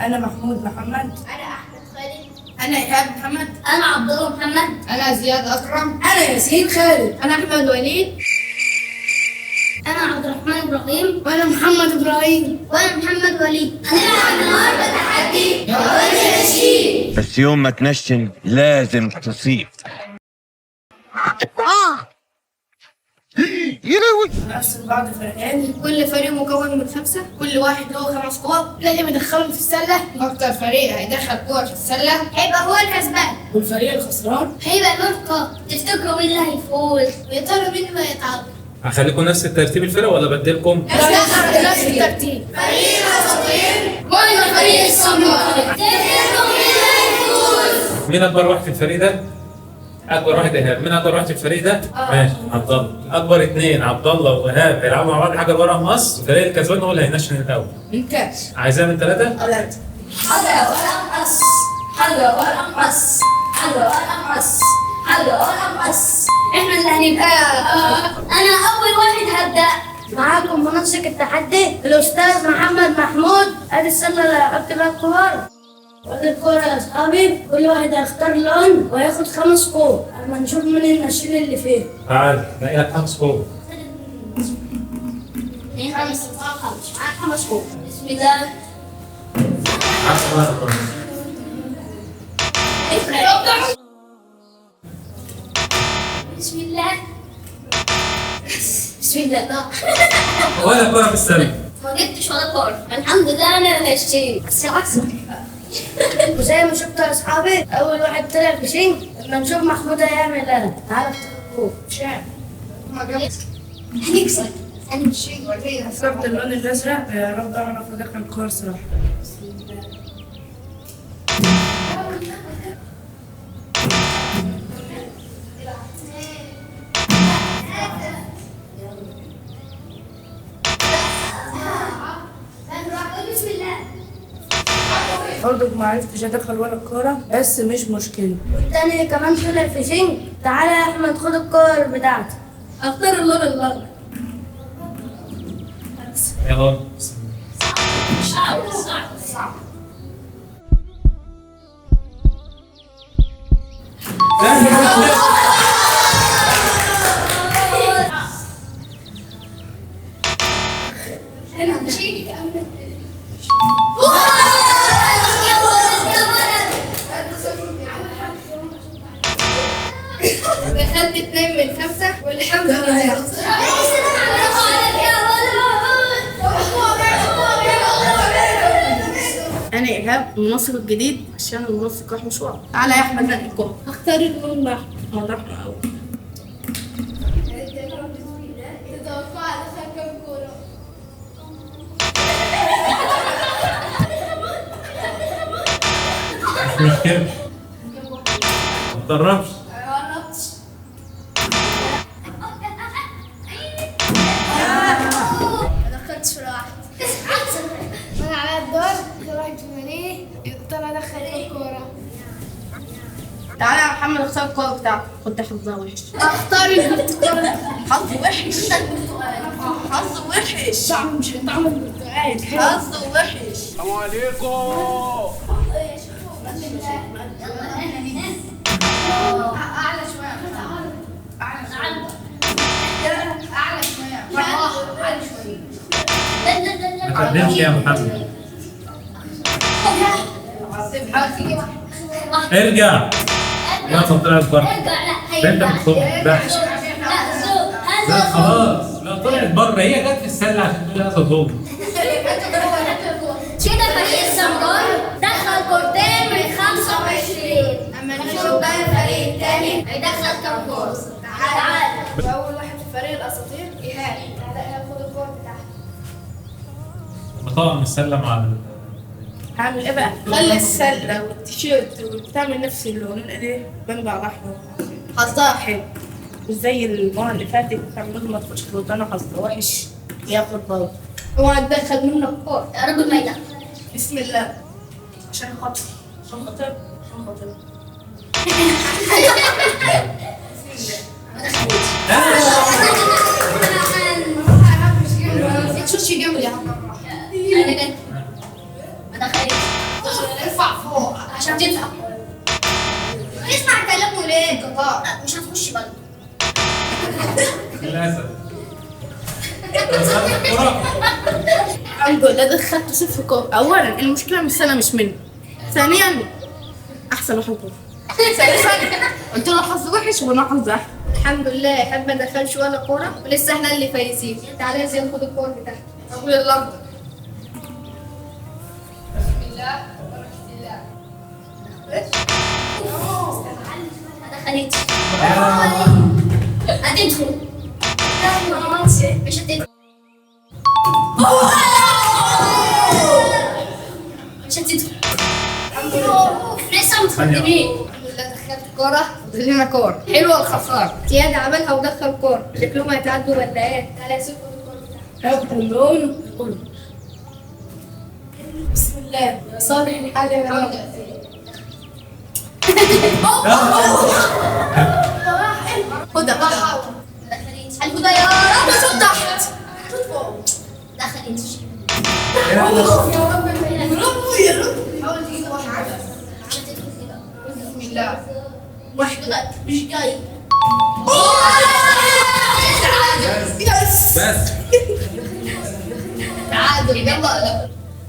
أنا محمود محمد. أنا أحمد خالد. أنا إيهاب محمد. أنا عبد الله محمد. أنا زياد أكرم. أنا ياسين خالد. أنا أحمد وليد. أنا عبد الرحمن إبراهيم. وأنا محمد إبراهيم. وأنا محمد وليد. هنلعب النهارده تحدي جوائز نشيد. بس يوم ما تنشن لازم تصيب. يا لهوي. نقسم بعض فريقين، كل فريق مكون من 5، كل واحد له 5 كور. لازم يدخلهم في السلة، أكتر فريق هيدخل كورة في السلة هيبقى هو الكسبان. والفريق الخسران هيبقى له نقاط. تفتكروا مين اللي هيفوز؟ ويا ترى مين اللي هيتعاقب؟ هخليكم نفس الترتيب الفرق ولا بدلكم؟ نفس الترتيب. فريق الأساطير ولا فريق السمراء؟ تفتكروا مين اللي هيفوز؟ مين أكبر واحد في الفريق ده؟ أكبر واحد إيهاب، مين أكبر واحد في الفريق ده؟ ماشي، عبد الله. أكبر 2 عبد الله وإيهاب هيلعبوا مع بعض حاجة ورق مقص، الفريق الكسبان هو اللي هينشن الأول. ممتاز. عايزاها من 3؟ ثلاثة. حاجة ورق مقص، حاجة ورق مقص، حاجة ورق مقص، حاجة ورق مقص. احنا اللي هنبقى. أنا أول واحد هبدأ. معاكم منسق التحدي الأستاذ محمد محمود. أدي السلة اللي هحط بيها الكور. وأدي الكورة يا أصحابي، كل واحد هيختار لون وهياخد 5 كور. أما نشوف مين النشيل اللي فيه. تعال باقي لك 5 كور. 5 معاك 5 كور. بسم الله. بسم الله. بسم الله. ولا كورة في السلة. ما جبتش ولا كورة. الحمد لله أنا هشتري بس العكس. وزي ما شفتوا يا أصحابي، أول واحد طلع في شنك. لما نشوف محمود هيعمل إيه. تعالى افتكروا. هنكسب. أنا مش ورينا. اخترت اللون الأزرق، يا رب أعرف أدخل الكور صراحة. بسم الله. برضه ما عرفتش أدخل ولا الكورة، بس مش مشكلة. والتاني كمان طلع في شنك. تعالى يا أحمد خد الكور بتاعتي. اختار اللون الأخضر. يلا. صعب. أنا مشيت. دخلت 2 من 5 والحمد لله. أنا إيهاب المنسق الجديد عشان المنسق راح مشوار. تعالى يا أحمد نقل الكورة. اختار اللون الأحمر. واضح أوي. تتوقع دخل كم كورة؟ مش مشكلة. ما تقربش. ما دخلتش ولا واحد. وانا على الدور كل واحد فينا يقدر ادخل الكورة. تعالى يا محمد اختار الكورة بتاعتك. كنت حافظها وحش. اختار البرتقال. حظ وحش. حظ وحش. طعم مش طعم البرتقال. حظ وحش. السلام عليكم. اعلى شوية. اعلى شوية. اعلى شوية. ما تقدمش يا محمد. ارجع. يا طلعت بره. انت بتخرج. لا خلاص. لا طلعت بره، هي جت في السله عشان تقول هذا ظلم. كده فريق السمراء دخل كورتين من 25. اما نشوف بقى الفريق الثاني هيدخل كام كورة. تعال. أول واحد في فريق الأساطير إيهاب. تعال إيهاب خد الكورة بتاعتك. بطلع من السله مع هعمل إيه بقى؟ خلي السلة والتيشيرت والبتاع من نفس اللون. إيه؟ بنبع أحمر. حظها حلو. مش زي المرة اللي فاتت كان لازم ما تخش أنا حظها وحش. ياخد برضه. اوعى تدخل منك كورة. يا رب ما يدخل. بسم الله. عشان خاطر. عشان خاطر. عشان خاطر. تشوش جنبي يا عم. انا جد ما دخلتش. تدفع. اسمع كلامه ليه؟ مش هتخش بلد. للاسف. دخلت الكرة. الحمد لله دخلت صفر كورة. أولا المشكلة مش أنا مش مني. ثانيا أحسن واحد كورة. ثالثا قلت له حظ وحش وأنا حظ أحسن. الحمد لله احنا ما دخلش ولا كوره ولسه احنا اللي فايزين. تعالى يا زين خد الكوره بتاعتك. أقول الأرض. ما دخلتش. هتدخل. مش هتدخل. مش هتدخل. لسه متقدمين. الحمد لله دخلت كورة فاضل لنا كورة. حلوة الخسارة. زياد عملها ودخل كوره. شكلهم هيتعدوا ولا ايه؟ تعالى يا زين خد الكوره بتاعتك. كلهم بسم الله صالح الحال يا رب. هدى الهدى يا رب شوط تحت. دخلت. بسم الله. مش جاي. بس. تعادل يلا.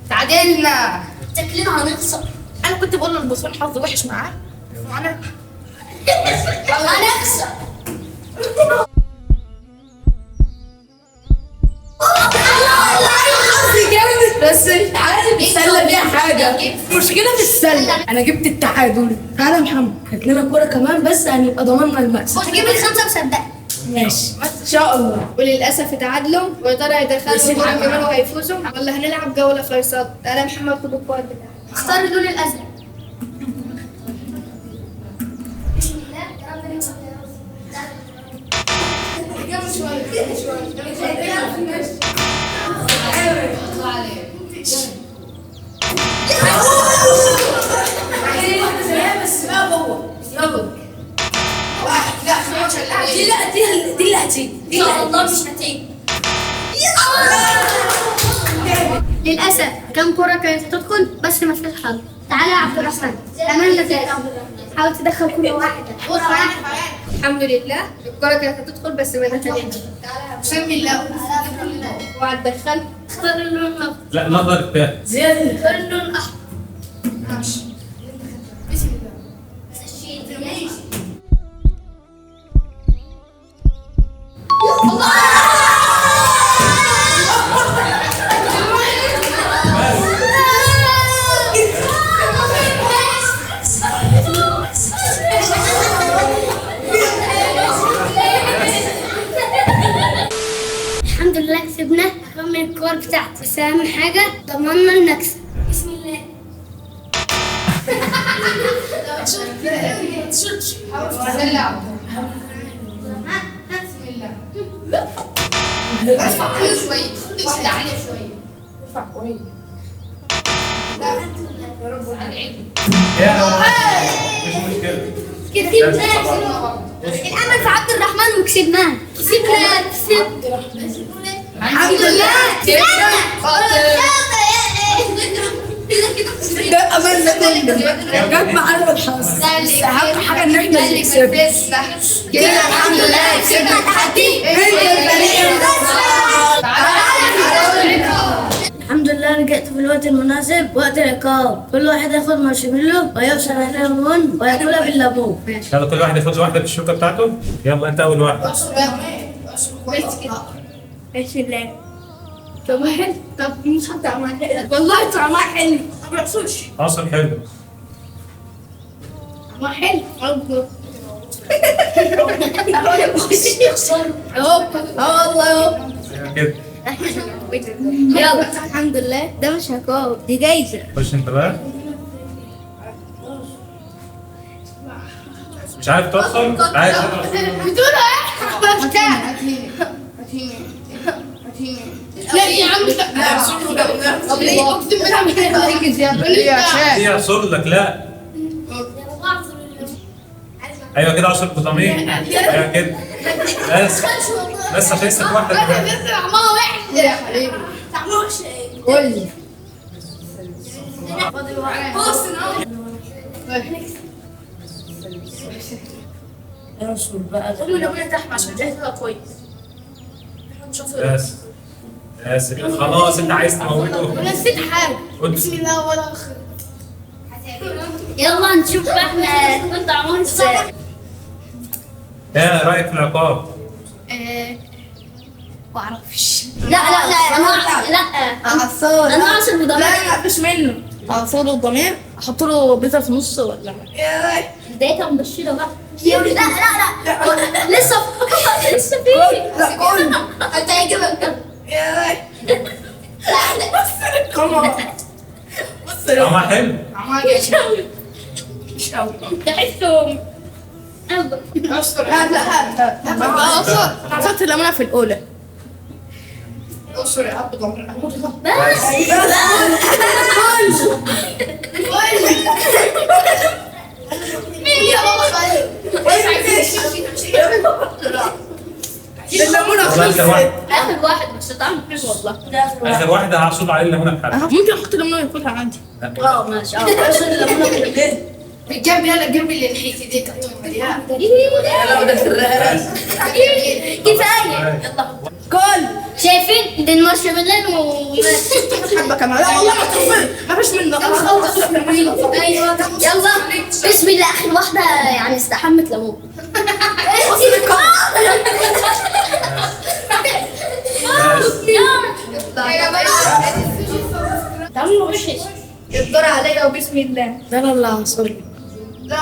تعادلنا. شكلنا هنخسر. أنا كنت بقول للبصون حظ وحش معاه. أنا هنخسر. بس مش عارف السله فيها حاجه. مشكله في السله. انا جبت التعادل. تعالى يا محمد هات لنا كوره كمان بس هنبقى ضمننا المكسب. هتجيب الخمسه مصدق. ماشي ان شاء الله. وللاسف اتعادلوا ويا ترى هيدخلوا كوره كمان وهيفوزوا ولا هنلعب جوله فيصل. تعالى يا محمد خد الكوره بتاعتك. اختار اللون الازرق. دي لا دي اللي هتيجي. ان شاء الله مش هتيجي. للاسف كم كره كانت هتدخل بس ما فيش حظ. تعالى يا عبد الرحمن اعمل لك ايه؟ حاول تدخل كل واحده. الحمد لله الكره كانت هتدخل بس ما دخلتش. بسم الله. وهتدخل اختار اللون الاخضر. لا الأخضر التاني. زياده. اختار اللون الاحمر. الحمد لله كسبنا رغم الكور بتاعتي بس اهم حاجه ضمننا المكسب. بسم الله. نلعب. ارفع عليه شوية. واحدة عليه شوية. ارفع كويس. يا مش مشكلة. كسبنا. الامل في عبد الرحمن وكسبناه. كسبنا. الحمد لله ده املنا كلنا. جت معانا الحظ. بس اهم حاجه ان احنا اللي كسبنا. كده الحمد لله كسبنا التحدي. الحمد لله رجعت في الوقت المناسب وقت العقاب. كل واحد ياخد مارشميلو ويوصل عليها ليمون وياكلها بالليمون. يلا كل واحد ياخد واحدة بالشوكة بتاعته. يلا أنت أول واحد. بسم الله. طب حلو. طب مش هطعمها حلو. والله طعمها حلو. ما بيحصلش. عصر حلو. طعمها حلو. اهو والله اهو. كده. يلا الحمد لله ده مش عقاب دي جايزة. خش أنت بقى. مش عارف تدخل؟ عايز تدخل. لا يا عم لا. طب ليه؟ اقسم بالله هيجي زيادة. دي يعصر لك لا. ايوه كده عصر بطمين. ايوه كده. بس عشان يكسب واحدة كمان. طعمها وحش يا حبيبي. طعمها وحش. قول لي. اعصر بقى. قول له ليمونه تحت عشان جاهزها كويس. نشوف بس بس كده خلاص انت عايز تموته. نسيت حاجه. قول بسم الله ولا خير. يلا نشوف بقى احنا كنت عملنا ازاي. ايه رايك في العقاب؟ ما اعرفش. لا لا لا لا اعصر. انا اعصر بضمير. لا مفيش منه. اعصر الضمير احط له بيضه في نص ولا بدايتها مبشره بقى. لا لا لا لسه لسه في. لا كل انت هيجيبك كمان. بص طعمها حلو. مش قوي. تحسهم هات لا عصرت الليمونه في الاولى. بس مين يا بابا خالد؟ الليمونه والله خلصت. اخر واحد بس طعمه حلو والله. اخر واحده هحصل عليه الليمونه بحالها. ممكن احط الليمونه ياكلها عادي. ماشي عصر الليمونه في البيت. الجنب يلا الجنب اللي نحيتي دي كانت مليان. كفايه يلا كل شايفين دي المارشميلو وماشي. حبه كمان. لا والله ما تطفي ما فيش منه. ايوه يلا بسم الله اخر واحده يعني استحمت ليمون. تعملوا وش الدور عليا وبسم الله. لا لا لا عصر. لا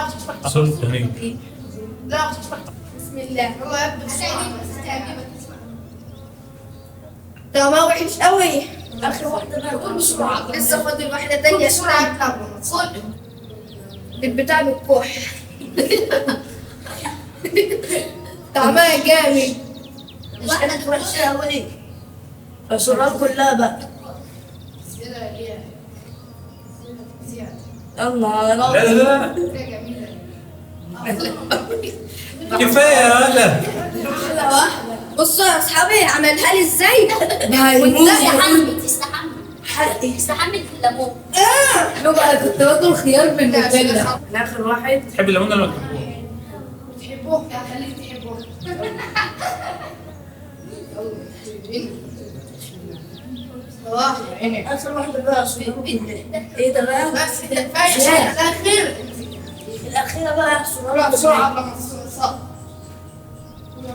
عصرت هنيك. لا بسم الله. هو ده ما وحش قوي. اخر واحده بقى كل بسرعه. لسه فاضل واحده تانية بسرعه. البتاع بالكح. طعمها جامد. واحده وحشه قوي. عصرها كلها بقى. الله لا لا لا كفايه يا ولد. بصوا يا اصحابي عملها لي ازاي؟ استحمت استحمت الليمون. بقى كنت باكل خيار بالنوتيلا. اخر واحد. تحب الليمونه ولا ما تحبوش؟ تحبوه يا خليك تحبوه. اخر واحده بقى ايه ده بقى؟ بس كفايه الاخير. الاخيره بقى بسرعه بسرعه قبل ما تصل.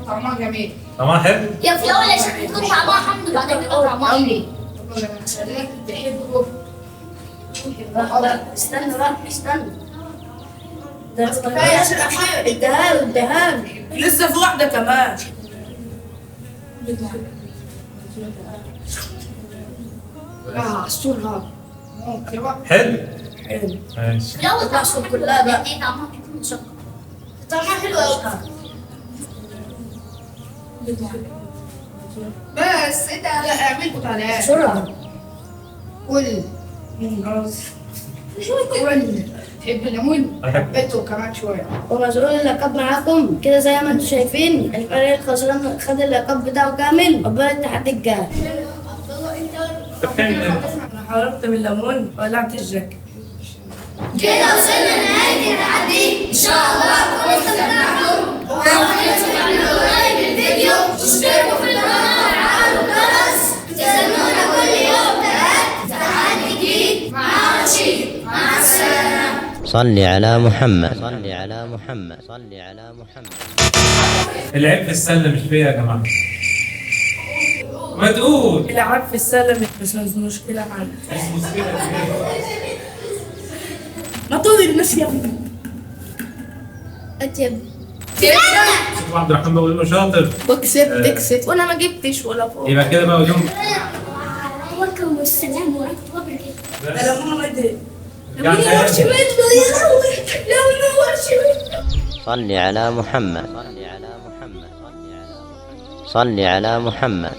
طعمها جميل. طعمها حلو. يا في الاول يا شيخ تكون طعمها حمض وبعدين كده طعمها خليك تحبه. استنى بقى استنى. ده كفايه عشان الاخير. اديها لي لسه في واحده كمان. عصورها. حلو. حلو. ماشي. الاول تعصر كلها بقى. ايه طعمها بيكون مسكر. طعمها حلو قوي. بس انت لا اعمل عليها. بسرعه. كل تحب الليمون؟ أحب. حبيته كمان شويه. ومسؤول اللقب معاكم كده زي ما انتم شايفين. الفريق الخسران خد اللقب بتاعه كامل. قبل التحدي الجاي. طب بتعمل ايه؟ انا حرقت من الليمون ولعت الجاكيت. كده وصلنا لنهايه التحدي ان شاء الله تكونوا استمتعتوا. وعملتوا تعملوا لايك للفيديو واشتركوا في القناه وفعلوا الجرس. تستنونا كل يوم ثلاث تحدي جديد مع رشيد. مع السلامه. صل على محمد صل على محمد صل على محمد. العيب في السله مش فيا يا جماعه. ما تقول. العاب في السلة بس مش مشكلة معانا. مش مشكله. ما طول الناس يا ابني. اتيب شوف عبد الرحمن بقول له شاطر. وكسبت كسبت وانا ما جبتش ولا فوق. يبقى كده بقى اليوم عليكم السلام ورحمه الله وبركاته. انا ما ادري. رجعنا تاني. صل على محمد صل على محمد صل على محمد